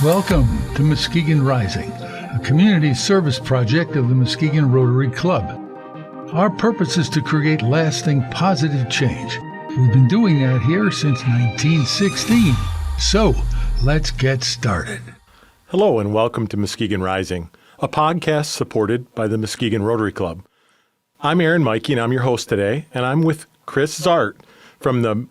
Welcome to Muskegon Rising, a community service project of the Muskegon Rotary Club. Our purpose is to create lasting positive change. We've been doing that here since 1916. So, let's get started. Hello and welcome to Muskegon Rising, a podcast supported by the Muskegon Rotary Club. I'm Aaron Mikey and I'm your host today, and I'm with Chris Zart from the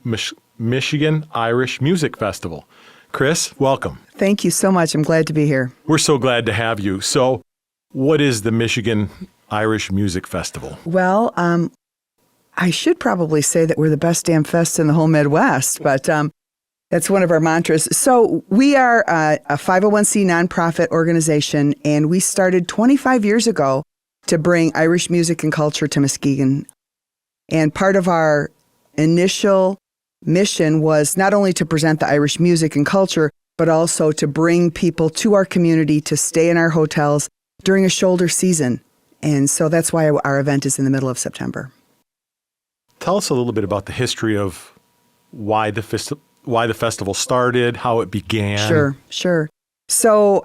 Michigan Irish Music Festival. Chris, welcome. Thank you so much. I'm glad to be here. We're so glad to have you. So, what is the Michigan Irish Music Festival? Well, I should probably say that we're the best damn fest in the whole Midwest, but that's one of our mantras. So we are a 501c nonprofit organization, and we started 25 years ago to bring Irish music and culture to Muskegon. And part of our initial mission was not only to present the Irish music and culture, but also to bring people to our community to stay in our hotels during a shoulder season. And so that's why our event is in the middle of September. Tell us a little bit about the history of why the festival started, how it began. Sure. So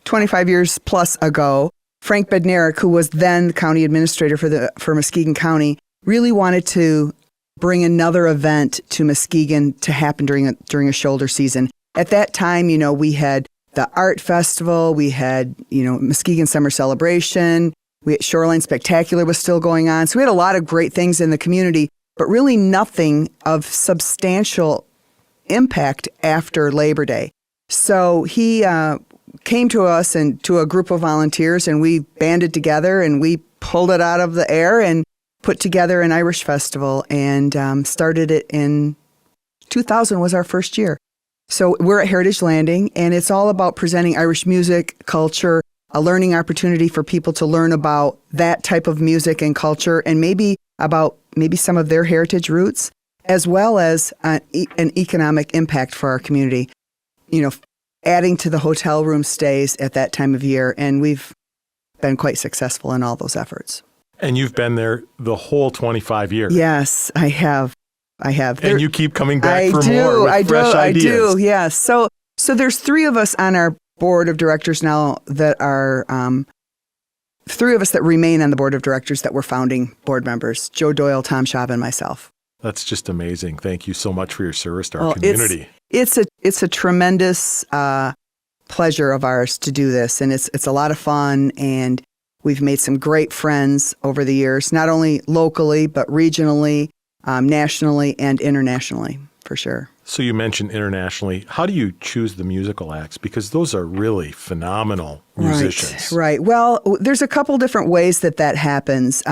25 years plus ago, Frank Bednarik, who was then the county administrator for Muskegon County, really wanted to bring another event to Muskegon to happen during a shoulder season. At that time, we had the art festival, we had, Muskegon Summer Celebration, we had Shoreline Spectacular was still going on. So we had a lot of great things in the community, but really nothing of substantial impact after Labor Day. So he came to us and to a group of volunteers, and we banded together and we pulled it out of the air and put together an Irish festival and started it in 2000 was our first year. So we're at Heritage Landing, and it's all about presenting Irish music, culture, a learning opportunity for people to learn about that type of music and culture, and maybe some of their heritage roots, as well as an economic impact for our community, adding to the hotel room stays at that time of year. And we've been quite successful in all those efforts. And you've been there the whole 25 years. Yes, I have. And you keep coming back for more with fresh ideas. I do, yes. So there's three of us on our board of directors now that are, three of us that remain on the board of directors that were founding board members, Joe Doyle, Tom Schaub, and myself. That's just amazing. Thank you so much for your service to our community. It's a tremendous pleasure of ours to do this, and it's a lot of fun, and we've made some great friends over the years, not only locally, but regionally, nationally, and internationally, for sure. So you mentioned internationally. How do you choose the musical acts? Because those are really phenomenal musicians. Right. Well, there's a couple different ways that happens.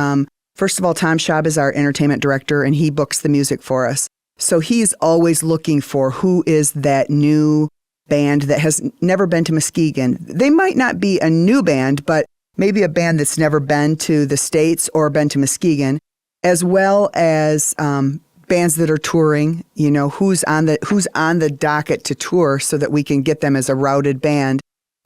First of all, Tom Schaub is our entertainment director, and he books the music for us. So he's always looking for who is that new band that has never been to Muskegon. They might not be a new band, but maybe a band that's never been to the States or been to Muskegon, as well as bands that are touring, who's on the docket to tour so that we can get them as a routed band.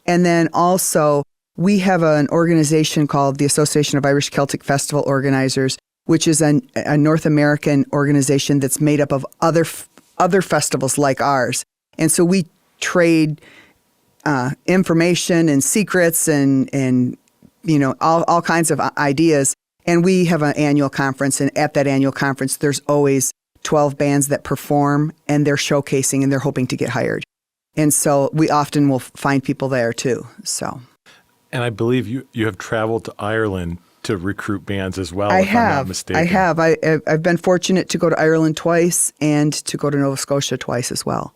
And then also we have an organization called the Association of Irish Celtic Festival Organizers, which is a North American organization that's made up of other festivals like ours. And so we trade information and secrets and all kinds of ideas. And we have an annual conference, and at that annual conference, there's always 12 bands that perform, and they're showcasing, and they're hoping to get hired. And so we often will find people there, too. So. And I believe you have traveled to Ireland to recruit bands as well, if I'm not mistaken. I have. I've been fortunate to go to Ireland twice and to go to Nova Scotia twice as well.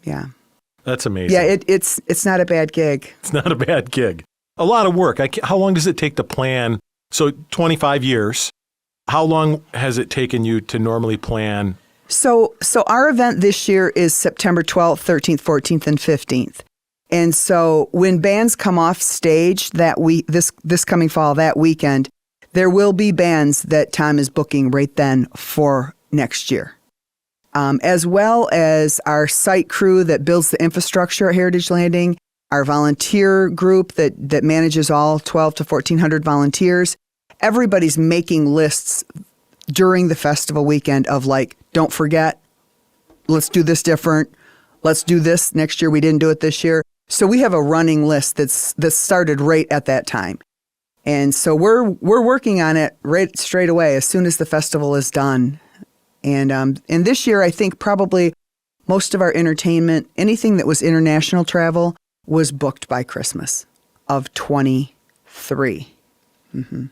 Yeah. That's amazing. Yeah, it's not a bad gig. It's not a bad gig. A lot of work. How long does it take to plan? So 25 years. How long has it taken you to normally plan? So our event this year is September 12th, 13th, 14th, and 15th. And so when bands come off stage this coming fall, that weekend, there will be bands that Tom is booking right then for next year. As well as our site crew that builds the infrastructure at Heritage Landing, our volunteer group that manages all 12 to 1,400 volunteers. Everybody's making lists during the festival weekend of don't forget, let's do this different. let's do this next year. We didn't do it this year. So we have a running list that's started right at that time. And so we're working on it right straight away as soon as the festival is done. And this year, I think probably most of our entertainment, anything that was international travel, was booked by Christmas of 23. Mm-hmm.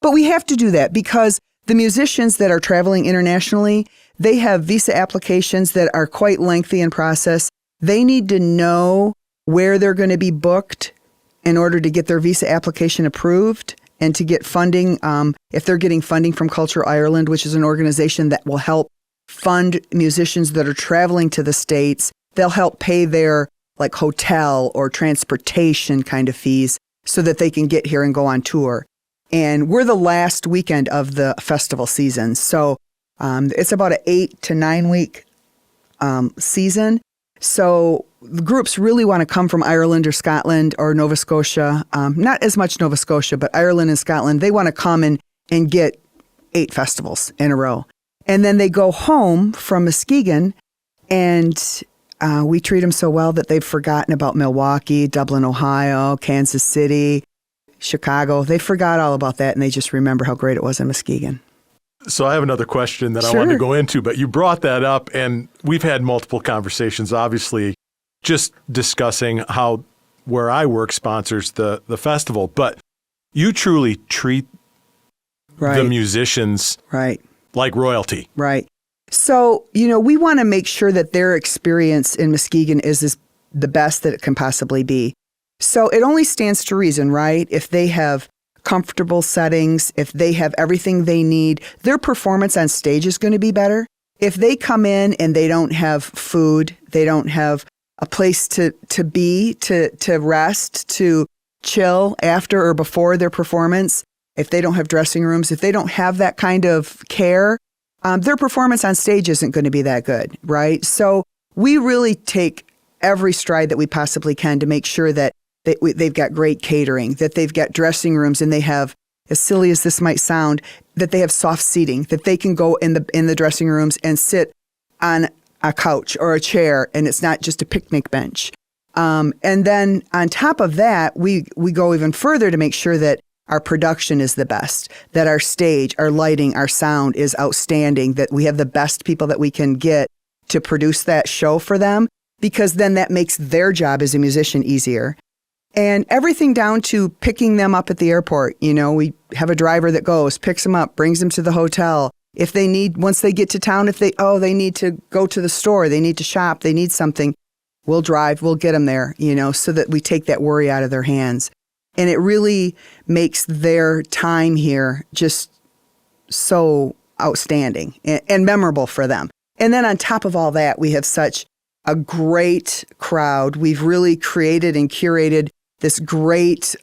But we have to do that because the musicians that are traveling internationally, they have visa applications that are quite lengthy in process. They need to know where they're going to be booked in order to get their visa application approved and to get funding. If they're getting funding from Culture Ireland, which is an organization that will help fund musicians that are traveling to the States, they'll help pay their like hotel or transportation kind of fees so that they can get here and go on tour. And we're the last weekend of the festival season. So it's about an 8 to 9 week season. So the groups really want to come from Ireland or Scotland or Nova Scotia. Not as much Nova Scotia, but Ireland and Scotland. They want to come and get 8 festivals in a row. And then they go home from Muskegon, and we treat them so well that they've forgotten about Milwaukee, Dublin, Ohio, Kansas City, Chicago. They forgot all about that, and they just remember how great it was in Muskegon. So I have another question that I wanted to go into, but you brought that up, and we've had multiple conversations, obviously, just discussing how where I work sponsors the festival. But you truly treat the musicians like royalty. Right. So, we want to make sure that their experience in Muskegon is the best that it can possibly be. So it only stands to reason, right? If they have comfortable settings, if they have everything they need, their performance on stage is going to be better. If they come in and they don't have food, they don't have a place to be, to rest, to chill after or before their performance, if they don't have dressing rooms, if they don't have that kind of care, their performance on stage isn't going to be that good, right? So we really take every stride that we possibly can to make sure that they've got great catering, that they've got dressing rooms, and they have, as silly as this might sound, that they have soft seating, that they can go in the dressing rooms and sit on a couch or a chair, and it's not just a picnic bench. And then on top of that, we go even further to make sure that our production is the best, that our stage, our lighting, our sound is outstanding, that we have the best people that we can get to produce that show for them, because then that makes their job as a musician easier. And everything down to picking them up at the airport. We have a driver that goes, picks them up, brings them to the hotel. If they need, once they get to town, if they need to go to the store, they need to shop, they need something, we'll drive, we'll get them there, so that we take that worry out of their hands. And it really makes their time here just so outstanding and memorable for them. And then on top of all that, we have such a great crowd. We've really created and curated this great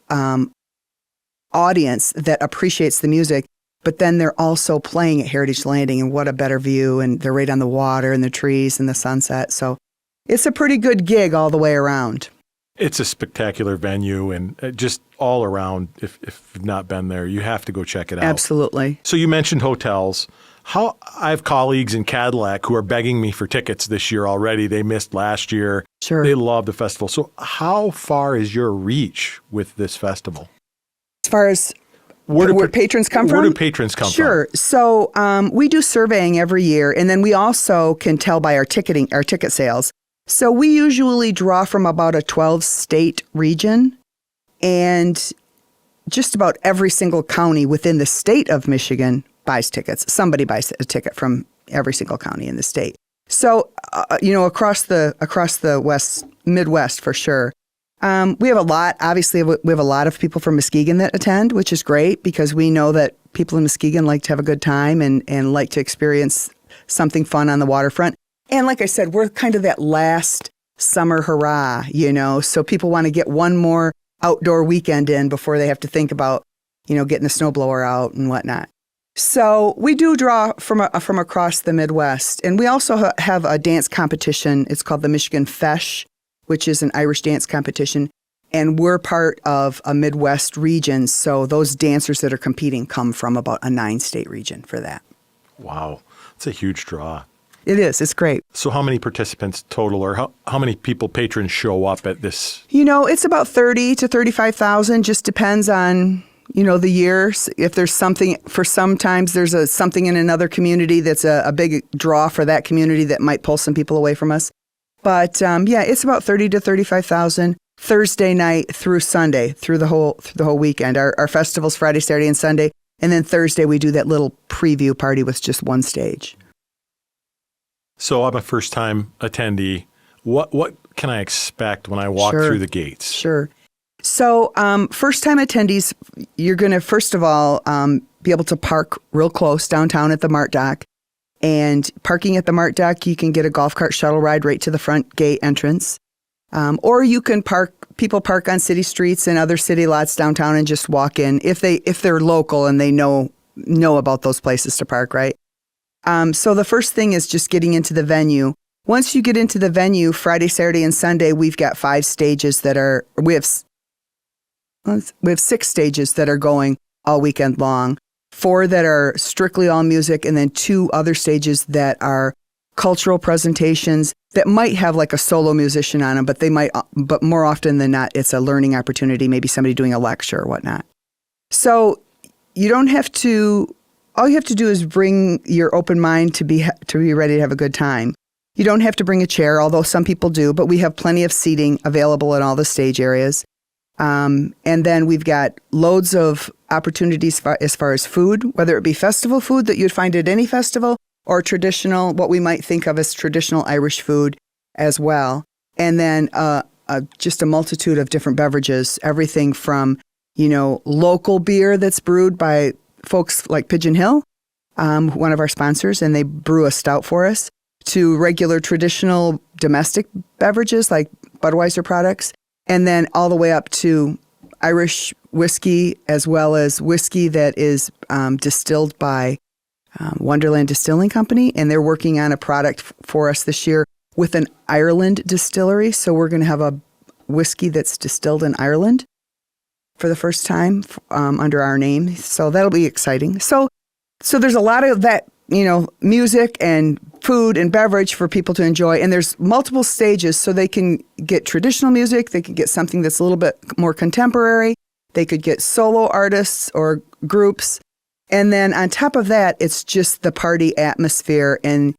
audience that appreciates the music, but then they're also playing at Heritage Landing, and what a better view, and they're right on the water and the trees and the sunset. So it's a pretty good gig all the way around. It's a spectacular venue, and just all around, if you've not been there, you have to go check it out. Absolutely. So you mentioned hotels. I have colleagues in Cadillac who are begging me for tickets this year already. They missed last year. Sure. They love the festival. So how far is your reach with this festival? As far as where patrons come from? Where do patrons come from? Sure. So we do surveying every year, and then we also can tell by our ticket sales. So we usually draw from about a 12-state region, and just about every single county within the state of Michigan buys tickets. Somebody buys a ticket from every single county in the state. So, across the Midwest for sure. We have a lot, obviously, we have a lot of people from Muskegon that attend, which is great because we know that people in Muskegon like to have a good time and like to experience something fun on the waterfront. And like I said, we're kind of that last summer hurrah, so people want to get one more outdoor weekend in before they have to think about, getting the snowblower out and whatnot. So we do draw from across the Midwest. And we also have a dance competition. It's called the Michigan Fesh, which is an Irish dance competition. And we're part of a Midwest region. So those dancers that are competing come from about a 9-state region for that. Wow. It's a huge draw. It is. It's great. So how many participants total, or how many patrons show up at this? It's about 30 to 35,000. Just depends on, the years. If there's something, sometimes there's something in another community that's a big draw for that community that might pull some people away from us. But it's about 30 to 35,000 Thursday night through Sunday, through the whole weekend. Our festival's Friday, Saturday, and Sunday. And then Thursday we do that little preview party with just one stage. So I'm a first-time attendee. What can I expect when I walk through the gates? Sure. So first-time attendees, you're going to, first of all, be able to park real close downtown at the Mart Dock. And parking at the Mart Dock, you can get a golf cart shuttle ride right to the front gate entrance. Or you can people park on city streets and other city lots downtown and just walk in if they're local and they know about those places to park, right? So the first thing is just getting into the venue. Once you get into the venue, Friday, Saturday, and Sunday, we've got 5 stages we have 6 stages that are going all weekend long, 4 that are strictly all music, and then 2 other stages that are cultural presentations that might have like a solo musician on them, but more often than not, it's a learning opportunity, maybe somebody doing a lecture or whatnot. So you don't have to, all you have to do is bring your open mind to be ready to have a good time. You don't have to bring a chair, although some people do, but we have plenty of seating available in all the stage areas. And then we've got loads of opportunities as far as food, whether it be festival food that you'd find at any festival, or traditional, what we might think of as traditional Irish food as well. And then just a multitude of different beverages, everything from, local beer that's brewed by folks like Pigeon Hill, one of our sponsors, and they brew a stout for us, to regular traditional domestic beverages like Budweiser products, and then all the way up to Irish whiskey, as well as whiskey that is distilled by Wonderland Distilling Company, and they're working on a product for us this year with an Ireland distillery. So we're going to have a whiskey that's distilled in Ireland for the first time under our name. So that'll be exciting. So there's a lot of that, music and food and beverage for people to enjoy. And there's multiple stages, so they can get traditional music. They can get something that's a little bit more contemporary. They could get solo artists or groups. And then on top of that, it's just the party atmosphere. And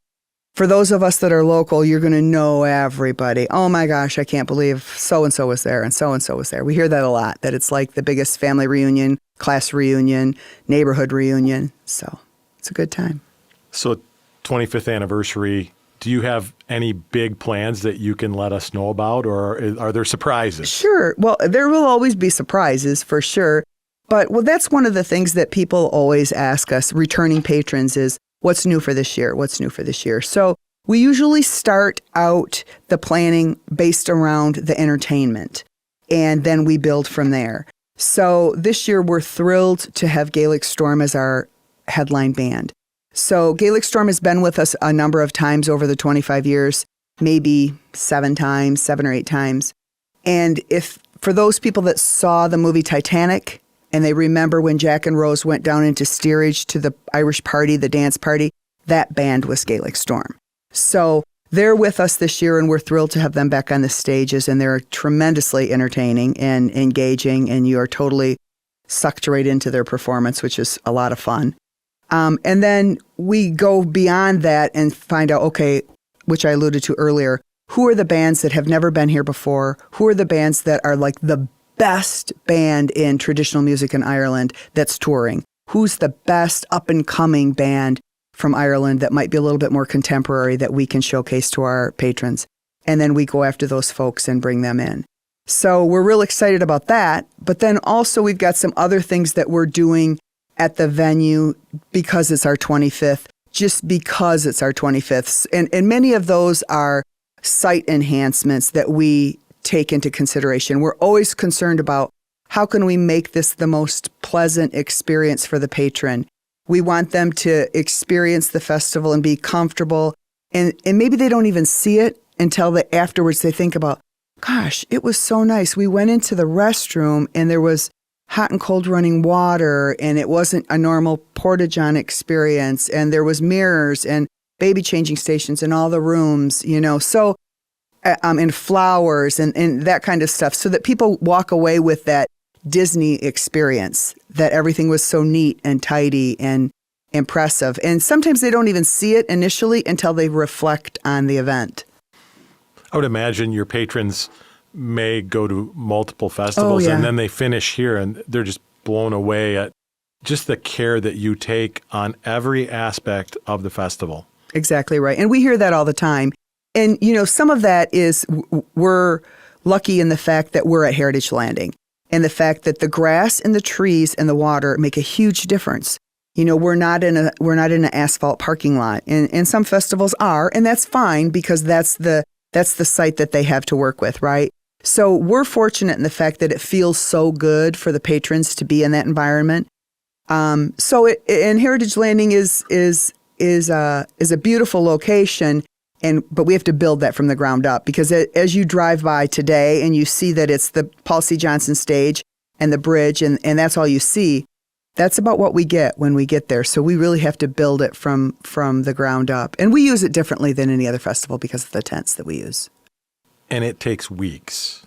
for those of us that are local, you're going to know everybody. Oh my gosh, I can't believe so-and-so was there and so-and-so was there. We hear that a lot, that it's like the biggest family reunion, class reunion, neighborhood reunion. So it's a good time. So 25th anniversary, do you have any big plans that you can let us know about, or are there surprises? Sure. Well, there will always be surprises for sure. But that's one of the things that people always ask us, returning patrons, is what's new for this year? What's new for this year? So we usually start out the planning based around the entertainment, and then we build from there. So this year we're thrilled to have Gaelic Storm as our headline band. So Gaelic Storm has been with us a number of times over the 25 years, maybe 7 or 8 times. And if for those people that saw the movie Titanic, and they remember when Jack and Rose went down into steerage to the Irish party, the dance party, that band was Gaelic Storm. So they're with us this year, and we're thrilled to have them back on the stages, and they're tremendously entertaining and engaging, and you are totally sucked right into their performance, which is a lot of fun. And then we go beyond that and find out, okay, which I alluded to earlier, who are the bands that have never been here before? Who are the bands that are like the best band in traditional music in Ireland that's touring? Who's the best up-and-coming band from Ireland that might be a little bit more contemporary that we can showcase to our patrons? And then we go after those folks and bring them in. So we're real excited about that. But then also we've got some other things that we're doing at the venue because it's our 25th, just because it's our 25th. And many of those are site enhancements that we take into consideration. We're always concerned about how can we make this the most pleasant experience for the patron. We want them to experience the festival and be comfortable. And maybe they don't even see it until afterwards they think about, gosh, it was so nice. We went into the restroom and there was hot and cold running water, and it wasn't a normal porta-john experience, and there was mirrors, and baby changing stations in all the rooms, so and flowers and that kind of stuff, so that people walk away with that Disney experience, that everything was so neat and tidy and impressive. And sometimes they don't even see it initially until they reflect on the event. I would imagine your patrons may go to multiple festivals and then they finish here and they're just blown away at just the care that you take on every aspect of the festival. Exactly right. And we hear that all the time. And, some of that is we're lucky in the fact that we're at Heritage Landing and the fact that the grass and the trees and the water make a huge difference. We're not in an asphalt parking lot, and some festivals are, and that's fine because that's the site that they have to work with, right? So we're fortunate in the fact that it feels so good for the patrons to be in that environment. And Heritage Landing is a beautiful location, but we have to build that from the ground up, because as you drive by today and you see that it's the Paul C. Johnson stage and the bridge, and that's all you see. That's about what we get when we get there. So we really have to build it from the ground up. And we use it differently than any other festival because of the tents that we use. And it takes weeks.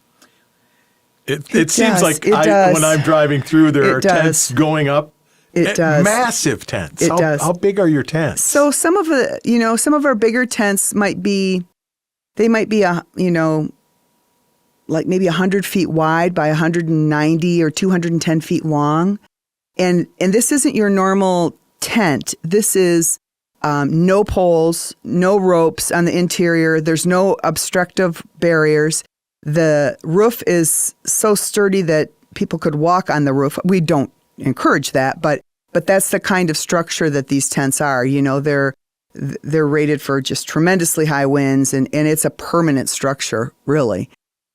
It seems like when I'm driving through, there are tents going up. It does. Massive tents. It does. How big are your tents? So some of our bigger tents might be maybe 100 feet wide by 190 or 210 feet long. And this isn't your normal tent. This is no poles, no ropes on the interior. There's no obstructive barriers. The roof is so sturdy that people could walk on the roof. We don't encourage that, but that's the kind of structure that these tents are. They're rated for just tremendously high winds, and it's a permanent structure, really.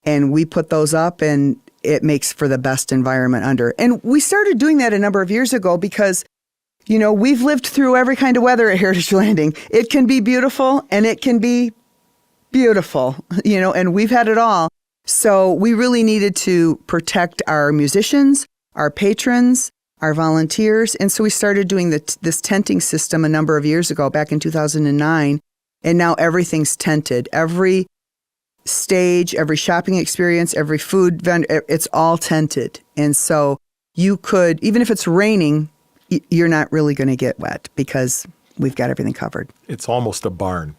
And we put those up, and it makes for the best environment under. And we started doing that a number of years ago because, we've lived through every kind of weather at Heritage Landing. It can be beautiful and it can be beautiful, and we've had it all. So we really needed to protect our musicians, our patrons, our volunteers. And so we started doing this tenting system a number of years ago, back in 2009. And now everything's tented. Every stage, every shopping experience, every food vendor, it's all tented. And so you could, even if it's raining, you're not really going to get wet because we've got everything covered. It's almost a barn.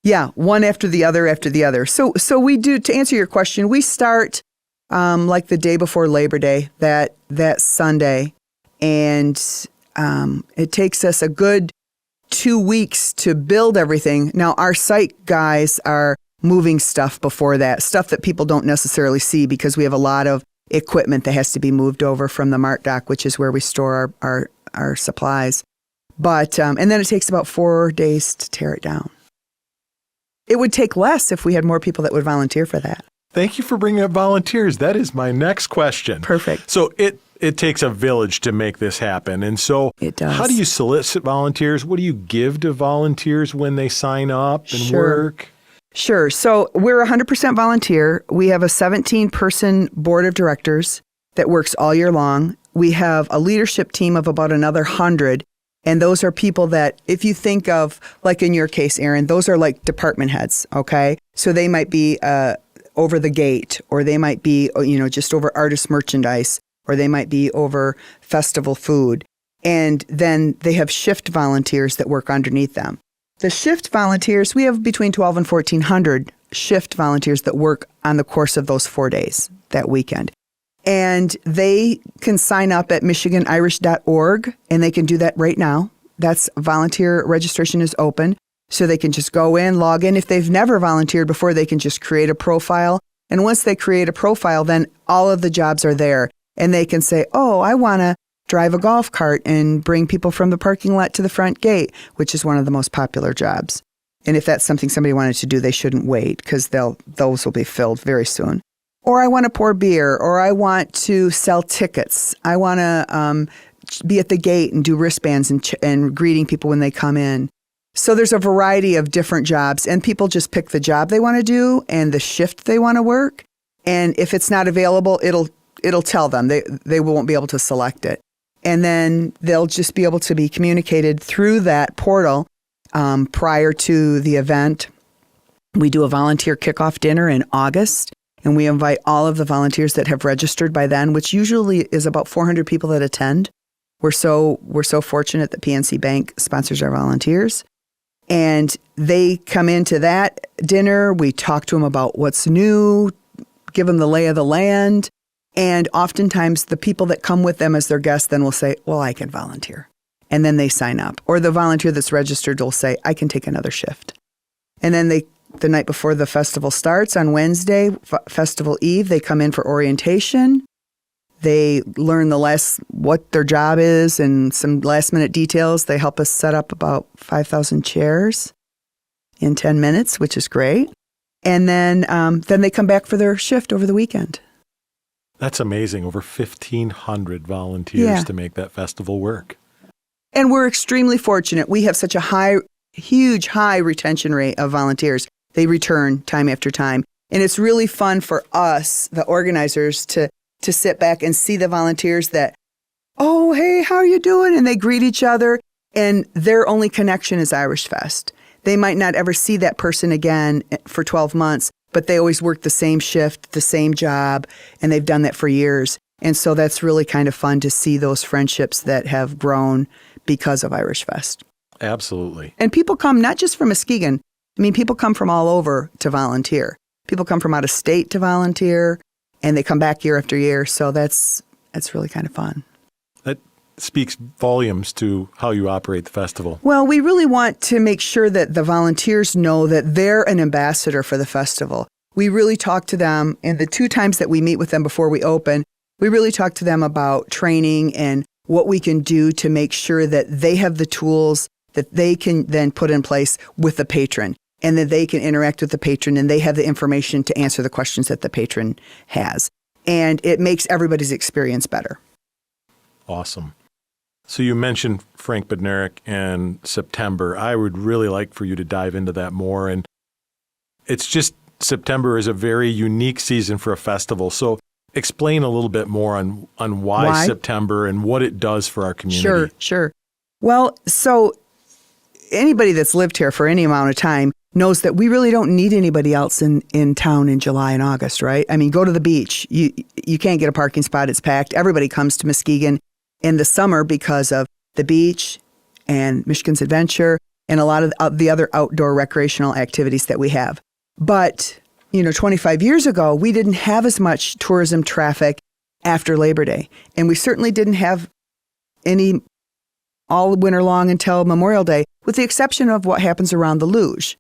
Yeah, one after the other. So we do, to answer your question, we start like the day before Labor Day, that Sunday, and it takes us a good 2 weeks to build everything. Now, our site guys are moving stuff before that, stuff that people don't necessarily see because we have a lot of equipment that has to be moved over from the Mart Dock, which is where we store our supplies. But and then it takes about 4 days to tear it down. It would take less if we had more people that would volunteer for that. Thank you for bringing up volunteers. That is my next question. Perfect. So it takes a village to make this happen. And so it does. How do you solicit volunteers? What do you give to volunteers when they sign up and work? Sure. So we're 100% volunteer. We have a 17-person board of directors that works all year long. We have a leadership team of about another 100. And those are people that, if you think of, like in your case, Aaron, those are like department heads, okay? So they might be over the gate, or they might be, just over artist merchandise, or they might be over festival food. And then they have shift volunteers that work underneath them. The shift volunteers, we have between 1,200 and 1,400 shift volunteers that work on the course of those 4 days, that weekend. And they can sign up at MichiganIrish.org, and they can do that right now. That's volunteer registration is open. So they can just go in, log in. If they've never volunteered before, they can just create a profile. And once they create a profile, then all of the jobs are there. And they can say, oh, I want to drive a golf cart and bring people from the parking lot to the front gate, which is one of the most popular jobs. And if that's something somebody wanted to do, they shouldn't wait because those will be filled very soon. Or I want to pour beer, or I want to sell tickets. I want to be at the gate and do wristbands and greeting people when they come in. So there's a variety of different jobs, and people just pick the job they want to do and the shift they want to work. And if it's not available, it'll tell them. They won't be able to select it. And then they'll just be able to be communicated through that portal prior to the event. We do a volunteer kickoff dinner in August, and we invite all of the volunteers that have registered by then, which usually is about 400 people that attend. We're so fortunate that PNC Bank sponsors our volunteers. And they come into that dinner. We talk to them about what's new, give them the lay of the land. And oftentimes the people that come with them as their guests then will say, well, I can volunteer. And then they sign up. Or the volunteer that's registered will say, I can take another shift. And then the night before the festival starts on Wednesday, Festival Eve, they come in for orientation. They learn what their job is and some last minute details. They help us set up about 5,000 chairs in 10 minutes, which is great. And then they come back for their shift over the weekend. That's amazing. Over 1,500 volunteers to make that festival work. And we're extremely fortunate. We have such a huge high retention rate of volunteers. They return time after time. And it's really fun for us, the organizers, to sit back and see the volunteers that, oh, hey, how are you doing? And they greet each other. And their only connection is Irish Fest. They might not ever see that person again for 12 months, but they always work the same shift, the same job, and they've done that for years. And so that's really kind of fun to see those friendships that have grown because of Irish Fest. Absolutely. And people come not just from Muskegon. I mean, people come from all over to volunteer. People come from out of state to volunteer, and they come back year after year. So that's really kind of fun. That speaks volumes to how you operate the festival. Well, we really want to make sure that the volunteers know that they're an ambassador for the festival. We really talk to them, and the 2 times that we meet with them before we open, we really talk to them about training and what we can do to make sure that they have the tools that they can then put in place with the patron, and that they can interact with the patron and they have the information to answer the questions that the patron has. And it makes everybody's experience better. Awesome. So you mentioned Frank Bednarik and September. I would really like for you to dive into that more. And it's just September is a very unique season for a festival. So explain a little bit more on why September and what it does for our community. Sure. Well, so anybody that's lived here for any amount of time knows that we really don't need anybody else in town in July and August, right? I mean, go to the beach. You can't get a parking spot. It's packed. Everybody comes to Muskegon in the summer because of the beach and Michigan's Adventure and a lot of the other outdoor recreational activities that we have. But, 25 years ago, we didn't have as much tourism traffic after Labor Day. And we certainly didn't have any all winter long until Memorial Day, with the exception of what happens around the luge.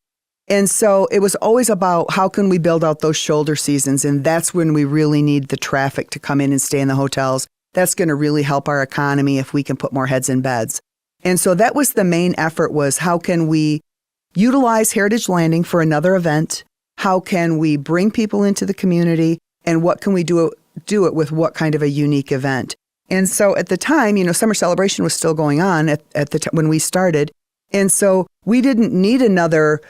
And so it was always about how can we build out those shoulder seasons, and that's when we really need the traffic to come in and stay in the hotels. That's going to really help our economy if we can put more heads in beds. And so that was the main effort, was how can we utilize Heritage Landing for another event? How can we bring people into the community, and what can we do it with what kind of a unique event? And so at the time, Summer Celebration was still going on at the time when we started. And so we didn't need another,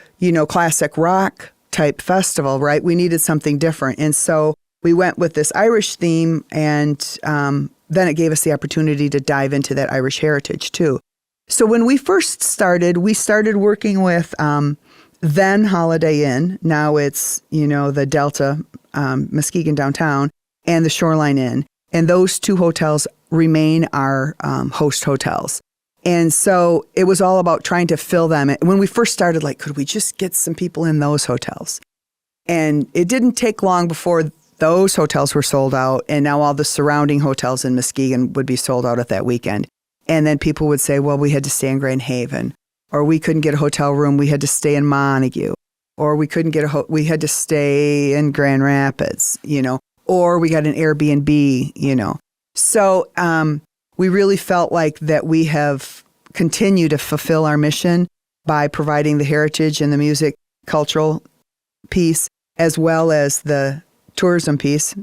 classic rock type festival, right? We needed something different. And so we went with this Irish theme, and then it gave us the opportunity to dive into that Irish heritage too. So when we first started, we started working with then Holiday Inn. Now it's, the Delta, Muskegon Downtown, and the Shoreline Inn. And those 2 hotels remain our host hotels. And so it was all about trying to fill them. When we first started, could we just get some people in those hotels? And it didn't take long before those hotels were sold out. And now all the surrounding hotels in Muskegon would be sold out at that weekend. And then people would say, well, we had to stay in Grand Haven, or we couldn't get a hotel room. We had to stay in Montague, or we couldn't get we had to stay in Grand Rapids, or we got an Airbnb, So we really felt like that we have continued to fulfill our mission by providing the heritage and the music cultural piece, as well as the tourism piece,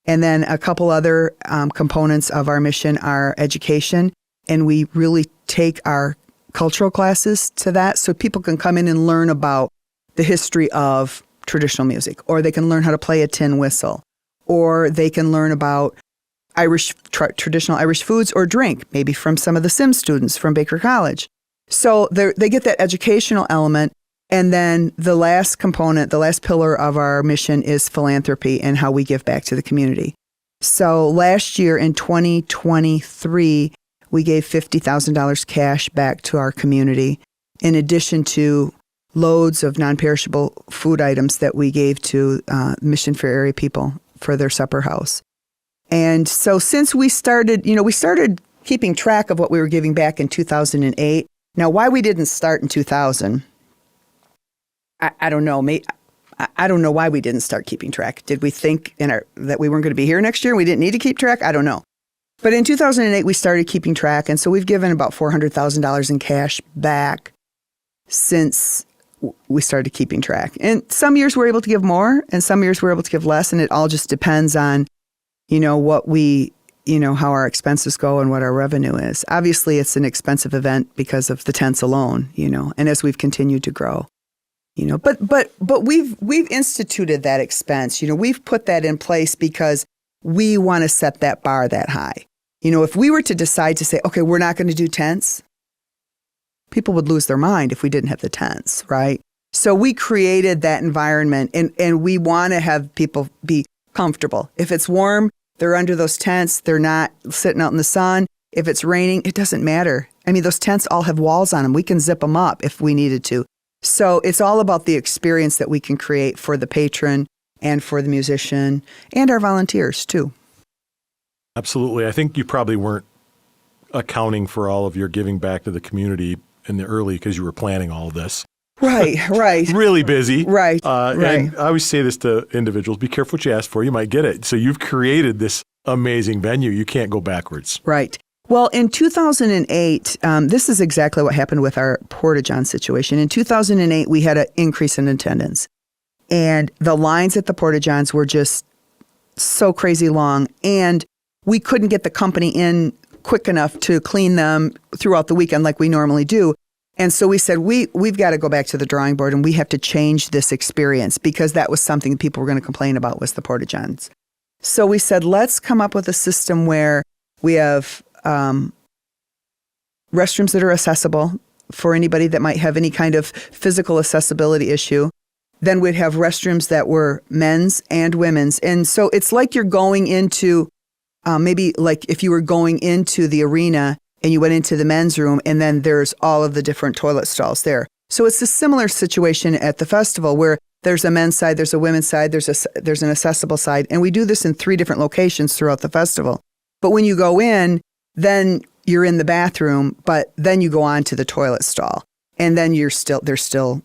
And then a couple other components of our mission are education. And we really take our cultural classes to that, so people can come in and learn about the history of traditional music, or they can learn how to play a tin whistle, or they can learn about traditional Irish foods or drink, maybe from some of the Sims students from Baker College. So they get that educational element. And then the last component, the last pillar of our mission is philanthropy and how we give back to the community. So last year in 2023, we gave $50,000 cash back to our community, in addition to loads of non-perishable food items that we gave to Mission Fair area people for their supper house. And so since we started keeping track of what we were giving back in 2008. Now, why we didn't start in 2000, I don't know. I don't know why we didn't start keeping track. Did we think that we weren't going to be here next year and we didn't need to keep track? I don't know. But in 2008, we started keeping track. And so we've given about $400,000 in cash back since we started keeping track. And some years we're able to give more and some years we're able to give less. And it all just depends on, how our expenses go and what our revenue is. Obviously, it's an expensive event because of the tents alone, and as we've continued to grow. But we've instituted that expense. We've put that in place because we want to set that bar that high. If we were to decide to say, okay, we're not going to do tents, people would lose their mind if we didn't have the tents, right? So we created that environment and we want to have people be comfortable. If it's warm, they're under those tents. They're not sitting out in the sun. If it's raining, it doesn't matter. I mean, those tents all have walls on them. We can zip them up if we needed to. So it's all about the experience that we can create for the patron and for the musician and our volunteers too. Absolutely. I think you probably weren't accounting for all of your giving back to the community in the early because you were planning all of this. Right. Really busy. Right. And I always say this to individuals, be careful what you ask for, you might get it. So you've created this amazing venue. You can't go backwards. Right. Well, in 2008, this is exactly what happened with our Porta-John situation. In 2008, we had an increase in attendance. And the lines at the Porta-Johns were just so crazy long. And we couldn't get the company in quick enough to clean them throughout the weekend like we normally do. And so we said, we've got to go back to the drawing board and we have to change this experience because that was something people were going to complain about was the Porta-Johns. So we said, let's come up with a system where we have restrooms that are accessible for anybody that might have any kind of physical accessibility issue. Then we'd have restrooms that were men's and women's. And so it's like you're going into, maybe like if you were going into the arena and you went into the men's room and then there's all of the different toilet stalls there. So it's a similar situation at the festival where there's a men's side, there's a women's side, there's an accessible side. And we do this in 3 different locations throughout the festival. But when you go in, then you're in the bathroom, but then you go on to the toilet stall. And then there's still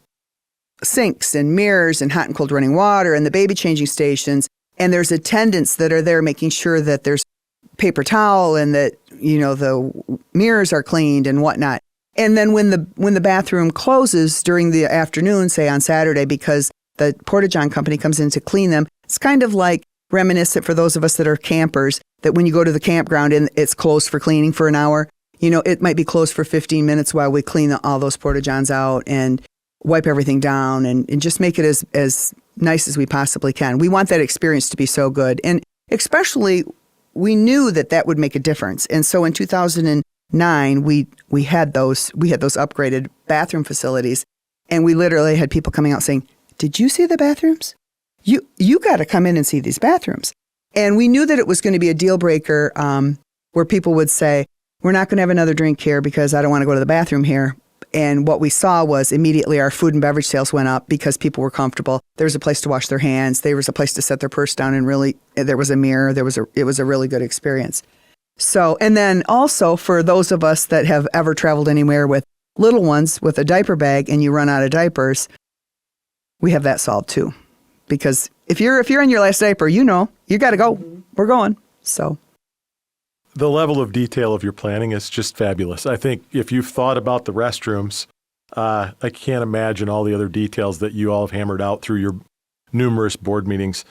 sinks and mirrors and hot and cold running water and the baby changing stations. And there's attendants that are there making sure that there's paper towel and that, the mirrors are cleaned and whatnot. And then when the bathroom closes during the afternoon, say on Saturday, because the Porta-John company comes in to clean them, it's kind of like reminiscent for those of us that are campers, that when you go to the campground and it's closed for cleaning for an hour, it might be closed for 15 minutes while we clean all those Porta-Johns out and wipe everything down and just make it as nice as we possibly can. We want that experience to be so good. And especially, we knew that would make a difference. And so in 2009, we had those upgraded bathroom facilities. And we literally had people coming out saying, "Did you see the bathrooms? You got to come in and see these bathrooms." And we knew that it was going to be a deal breaker where people would say, "We're not going to have another drink here because I don't want to go to the bathroom here." And what we saw was immediately our food and beverage sales went up because people were comfortable. There was a place to wash their hands. There was a place to set their purse down, and really, there was a mirror. It was a really good experience. So, and then also for those of us that have ever traveled anywhere with little ones with a diaper bag and you run out of diapers, we have that solved too. Because if you're in your last diaper, you got to go. We're going. So. The level of detail of your planning is just fabulous. I think if you've thought about the restrooms, I can't imagine all the other details that you all have hammered out through your numerous board meetings.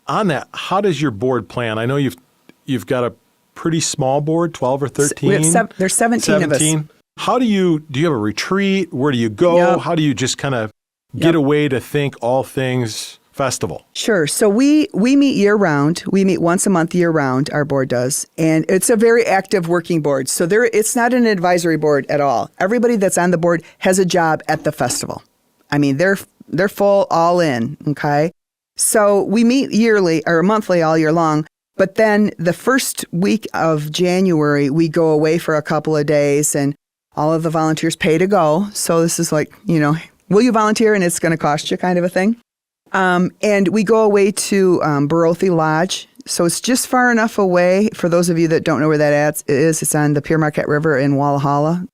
On that, how does your board plan? I know you've got a pretty small board, 12 or 13. There's 17 of us. How do you have a retreat? Where do you go? Yep. How do you just kind of get away to think all things festival? Sure. So we meet year round. We meet once a month year round, our board does. And it's a very active working board. So it's not an advisory board at all. Everybody that's on the board has a job at the festival. I mean, they're full all in, okay? So we meet yearly or monthly all year long. But then the first week of January, we go away for a couple of days and all of the volunteers pay to go. So this is like, will you volunteer and it's going to cost you kind of a thing. And we go away to Barothi Lodge. So it's just far enough away. For those of you that don't know where that is, it's on the Pere Marquette River in Walla Halla,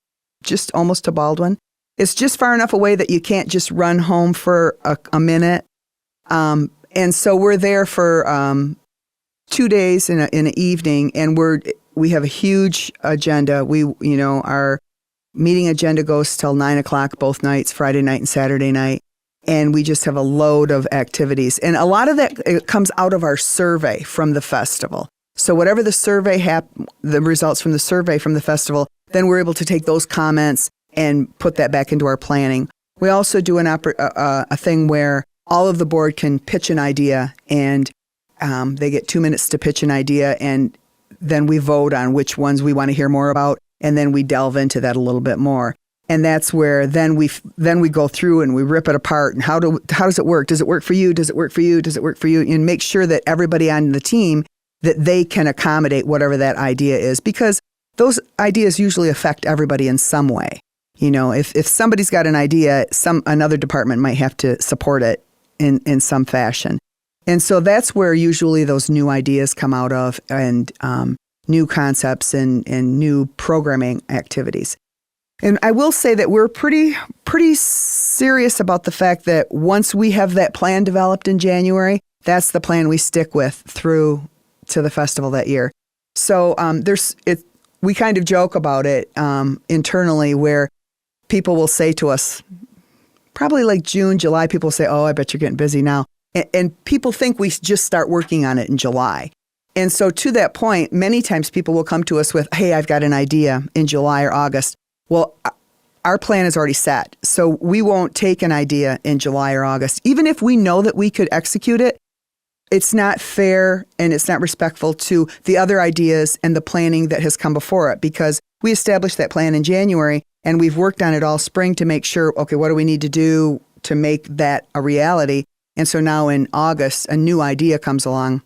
just almost to Baldwin. It's just far enough away that you can't just run home for a minute. And so we're there for 2 days in an evening, and we have a huge agenda. Our meeting agenda goes till 9:00 both nights, Friday night and Saturday night, and we just have a load of activities. And a lot of that it comes out of our survey from the festival. So whatever the survey the results from the survey from the festival, then we're able to take those comments and put that back into our planning. We also do a thing where all of the board can pitch an idea, and they get 2 minutes to pitch an idea, and then we vote on which ones we want to hear more about, and then we delve into that a little bit more. And that's where then we go through and we rip it apart. And how does it work? Does it work for you? Does it work for you? Does it work for you? And make sure that everybody on the team, that they can accommodate whatever that idea is, because those ideas usually affect everybody in some way. If somebody's got an idea, another department might have to support it in some fashion. And so that's where usually those new ideas come out of, and new concepts and new programming activities. And I will say that we're pretty serious about the fact that once we have that plan developed in January, that's the plan we stick with through to the festival that year. So we kind of joke about it internally, where people will say to us, probably like June, July, people say, "Oh, I bet you're getting busy now." And people think we just start working on it in July. And so to that point, many times people will come to us with, "Hey, I've got an idea," in July or August. Well, our plan is already set. So we won't take an idea in July or August. Even if we know that we could execute it, it's not fair and it's not respectful to the other ideas and the planning that has come before it, because we established that plan in January and we've worked on it all spring to make sure, okay, what do we need to do to make that a reality? And so now in August, a new idea comes along.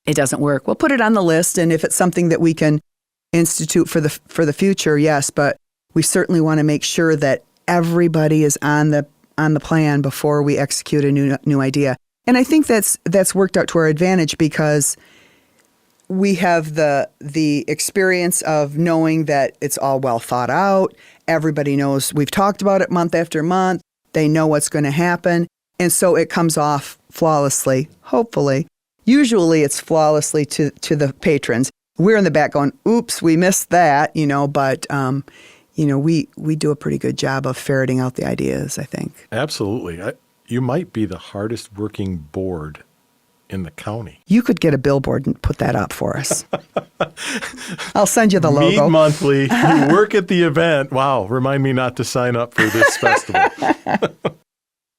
It doesn't work. We'll put it on the list, and if it's something that we can institute for the future, yes. But we certainly want to make sure that everybody is on the plan before we execute a new idea. And I think that's worked out to our advantage, because we have the experience of knowing that it's all well thought out. Everybody knows we've talked about it month after month. They know what's going to happen. And so it comes off flawlessly, hopefully. Usually it's flawlessly to the patrons. We're in the back going, oops, we missed that, but, we do a pretty good job of ferreting out the ideas, I think. Absolutely. You might be the hardest working board in the county. You could get a billboard and put that up for us. I'll send you the logo. Meet monthly. You work at the event. Wow. Remind me not to sign up for this festival.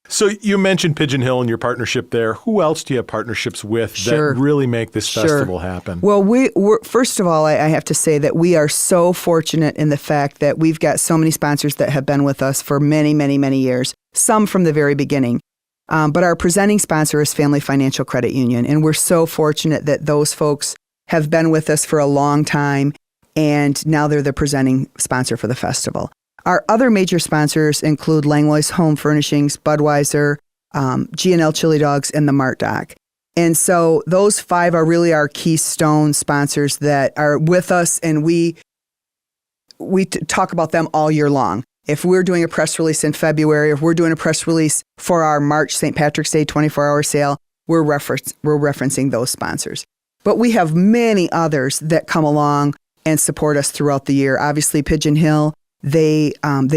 So you mentioned Pigeon Hill and your partnership there. Who else do you have partnerships with that really make this festival happen? Well, we're first of all, I have to say that we are so fortunate in the fact that we've got so many sponsors that have been with us for many, many, many years, some from the very beginning. But our presenting sponsor is Family Financial Credit Union, and we're so fortunate that those folks have been with us for a long time, and now they're the presenting sponsor for the festival. Our other major sponsors include Langlois Home Furnishings, Budweiser, G&L Chili Dogs, and the Mart Doc. And so those five are really our keystone sponsors that are with us, and we talk about them all year long. If we're doing a press release in February, if we're doing a press release for our March St. Patrick's Day 24-hour sale, we're referencing those sponsors. But we have many others that come along and support us throughout the year. Obviously, Pigeon Hill, they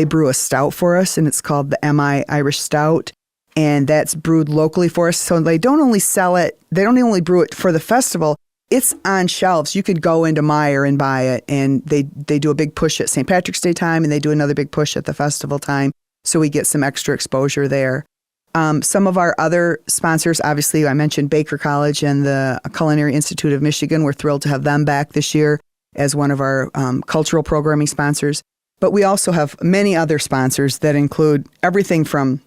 brew a stout for us, and it's called the MI Irish Stout, and that's brewed locally for us. So they don't only sell it, they don't only brew it for the festival, it's on shelves. You could go into Meijer and buy it, and they do a big push at St. Patrick's Day time, and they do another big push at the festival time, so we get some extra exposure there. Some of our other sponsors, obviously, I mentioned Baker College and the Culinary Institute of Michigan. We're thrilled to have them back this year as one of our cultural programming sponsors. But we also have many other sponsors that include everything from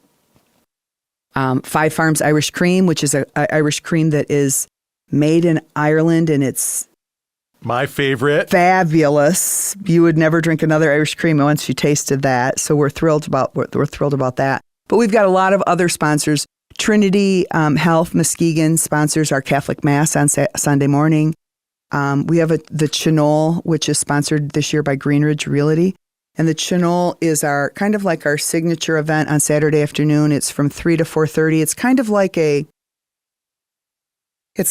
Five Farms Irish Cream, which is a Irish cream that is made in Ireland, and it's my favorite. Fabulous. You would never drink another Irish cream once you tasted that. So we're thrilled about that. But we've got a lot of other sponsors. Trinity Health Muskegon sponsors our Catholic Mass on Sunday morning. We have the Chinole, which is sponsored this year by Greenridge Realty. And the Chinole is our kind of like our signature event on Saturday afternoon. It's from 3 to 4:30. It's kind of like it's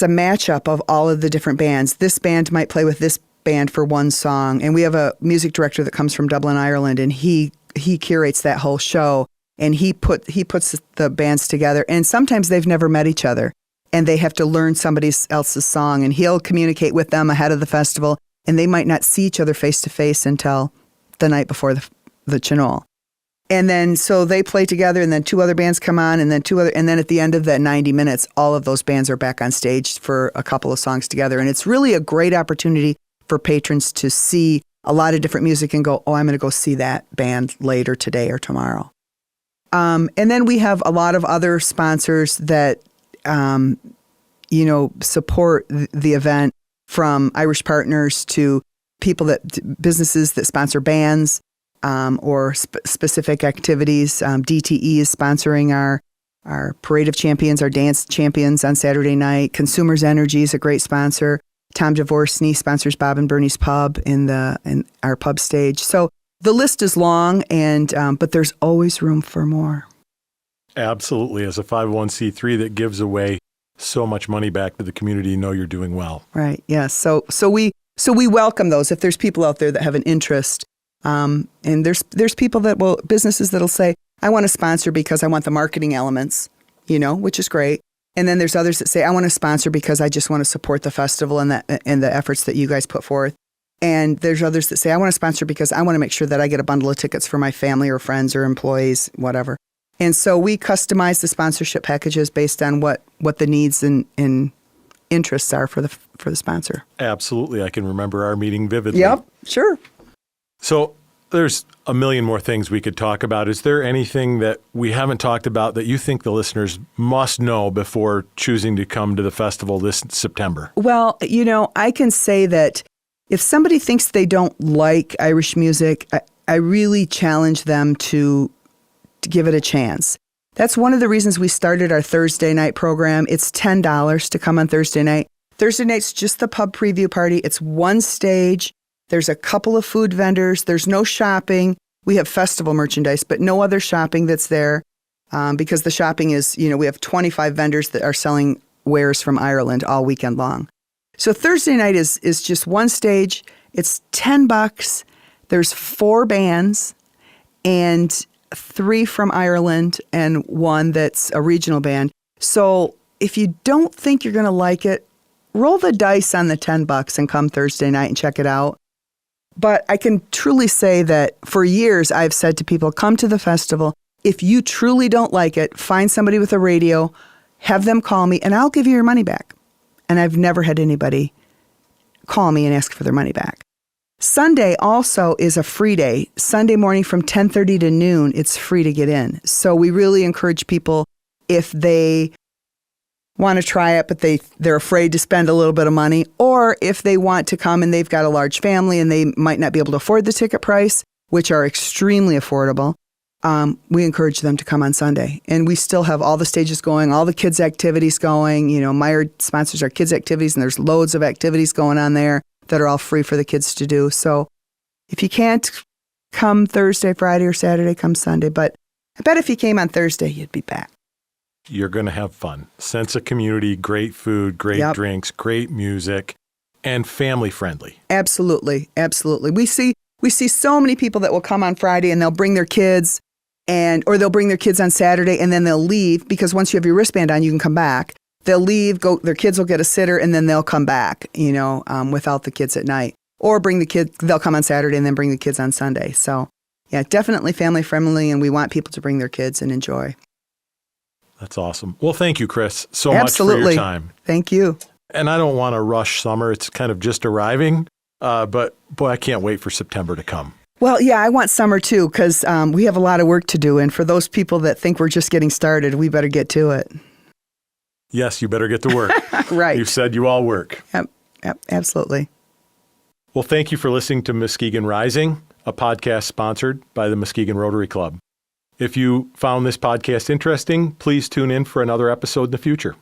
a matchup of all of the different bands. This band might play with this band for one song. And we have a music director that comes from Dublin, Ireland, and he curates that whole show. And he puts the bands together. And sometimes they've never met each other. And they have to learn somebody else's song. And he'll communicate with them ahead of the festival. And they might not see each other face to face until the night before the Chinole. And then so they play together, and then two other bands come on, and then and then at the end of that 90 minutes, all of those bands are back on stage for a couple of songs together. And it's really a great opportunity for patrons to see a lot of different music and go, oh, I'm going to go see that band later today or tomorrow. And then we have a lot of other sponsors that, support the event, from Irish Partners to businesses that sponsor bands or specific activities. DTE is sponsoring our Parade of Champions, our dance champions on Saturday night. Consumers Energy is a great sponsor. Tom Dvorsny sponsors Bob and Bernie's Pub in our pub stage. So the list is long, but there's always room for more. Absolutely. As a 501c3 that gives away so much money back to the community, you're doing well. Right. Yes. So we welcome those. If there's people out there that have an interest, and there's businesses that'll say, I want to sponsor because I want the marketing elements, which is great. And then there's others that say, I want to sponsor because I just want to support the festival and the efforts that you guys put forth. And there's others that say, I want to sponsor because I want to make sure that I get a bundle of tickets for my family or friends or employees, whatever. And so we customize the sponsorship packages based on what the needs and interests are for the sponsor. Absolutely. I can remember our meeting vividly. Yep, sure. So there's a million more things we could talk about. Is there anything that we haven't talked about that you think the listeners must know before choosing to come to the festival this September? Well, I can say that if somebody thinks they don't like Irish music, I really challenge them to give it a chance. That's one of the reasons we started our Thursday night program. It's $10 to come on Thursday night. Thursday night's just the pub preview party. It's one stage. There's a couple of food vendors. There's no shopping. We have festival merchandise, but no other shopping that's there because the shopping is, we have 25 vendors that are selling wares from Ireland all weekend long. So Thursday night is just one stage. It's $10. There's 4 bands and 3 from Ireland and 1 that's a regional band. So if you don't think you're going to like it, roll the dice on the $10 and come Thursday night and check it out. But I can truly say that for years I've said to people, come to the festival. If you truly don't like it, find somebody with a radio, have them call me, and I'll give you your money back. And I've never had anybody call me and ask for their money back. Sunday also is a free day. Sunday morning from 10:30 to noon, it's free to get in. So we really encourage people, if they want to try it, but they're afraid to spend a little bit of money, or if they want to come and they've got a large family and they might not be able to afford the ticket price, which are extremely affordable, we encourage them to come on Sunday. And we still have all the stages going, all the kids' activities going. Meyer sponsors our kids' activities, and there's loads of activities going on there that are all free for the kids to do. So if you can't come Thursday, Friday, or Saturday, come Sunday. But I bet if you came on Thursday, you'd be back. You're going to have fun. Sense of community, great food, great drinks, great music, and family friendly. Absolutely. Absolutely. We see so many people that will come on Friday and they'll bring their kids or they'll bring their kids on Saturday and then they'll leave because once you have your wristband on, you can come back. They'll leave, their kids will get a sitter and then they'll come back, without the kids at night. Or they'll come on Saturday and then bring the kids on Sunday. So yeah, definitely family friendly, and we want people to bring their kids and enjoy. That's awesome. Well, thank you, Chris, so much for Absolutely. your time. Thank you. And I don't want to rush summer. It's kind of just arriving. But boy, I can't wait for September to come. Well, yeah, I want summer too, because we have a lot of work to do. And for those people that think we're just getting started, we better get to it. Yes, you better get to work. Right. You've said you all work. Yep, absolutely. Well, thank you for listening to Muskegon Rising, a podcast sponsored by the Muskegon Rotary Club. If you found this podcast interesting, please tune in for another episode in the future.